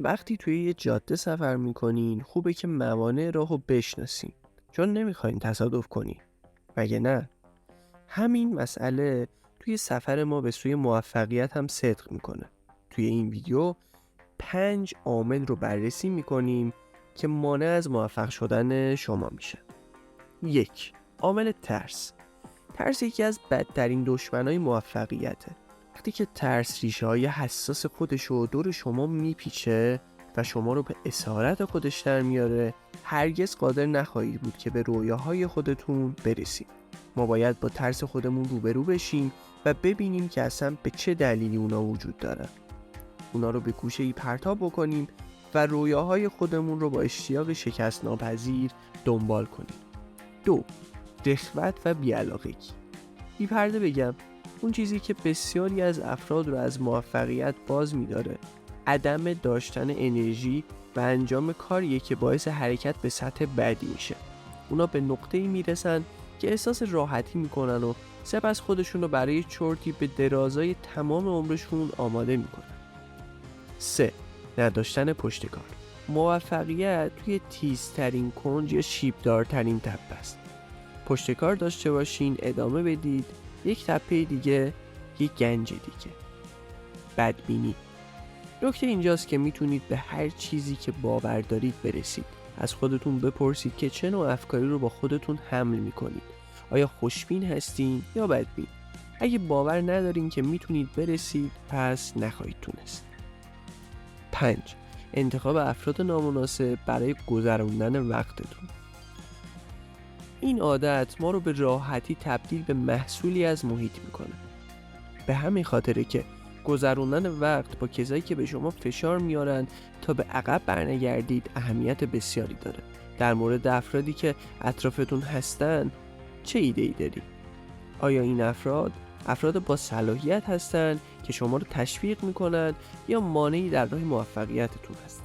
وقتی توی یه جاده سفر میکنین خوبه که موانع راهو بشناسین، چون نمیخواین تصادف کنین. مگه نه؟ همین مسئله توی سفر ما به سوی موفقیت هم صدق میکنه. توی این ویدیو 5 عامل رو بررسی میکنیم که مانع از موفق شدن شما میشه. 1. عامل ترس. ترس یکی از بدترین دشمنای موفقیته. وقتی که ترس ریشه های حساس خودش رو دور شما میپیچه و شما رو به اسارت خودش در میاره، هرگز قادر نخواهید بود که به رویاهای خودتون برسید. ما باید با ترس خودمون روبرو بشیم و ببینیم که اصلا به چه دلیلی اونا وجود دارن. اونا رو به گوشه‌ای پرتاب بکنیم و رویاهای خودمون رو با اشتیاق شکست ناپذیر دنبال کنیم. 2. رغبت و بی‌علاقگی. بی پرده بگم، اون چیزی که بسیاری از افراد رو از موفقیت باز می‌داره عدم داشتن انرژی و انجام کاریه که باعث حرکت به سطح بعدی میشه. اونا به نقطه‌ای میرسن که احساس راحتی میکنن و سپس خودشون رو برای چرتی به درازای تمام عمرشون آماده میکنن. 3. نداشتن پشتکار. موفقیت توی تیزترین کنج یا شیبدارترین تپه است. پشتکار داشته باشین، ادامه بدید، یک تپه دیگه، یک گنج دیگه. بدبینی. نکته اینجاست که میتونید به هر چیزی که باور دارید برسید. از خودتون بپرسید که چه نوع افکاری رو با خودتون حمل میکنید. آیا خوشبین هستین یا بدبین؟ اگه باور ندارین که میتونید برسید، پس نخواهید تونست. 5. انتخاب افراد نامناسب برای گذراندن وقتتون. این عادت ما رو به راحتی تبدیل به محصولی از محیط میکنه. به همین خاطره که گذروندن وقت با کسایی که به شما فشار میارن تا به عقب برنگردید اهمیت بسیاری داره. در مورد افرادی که اطرافتون هستن چه ایده‌ای داری؟ آیا این افراد با صلاحیت هستن که شما رو تشویق میکنن یا مانعی در راه موفقیتتون هستن؟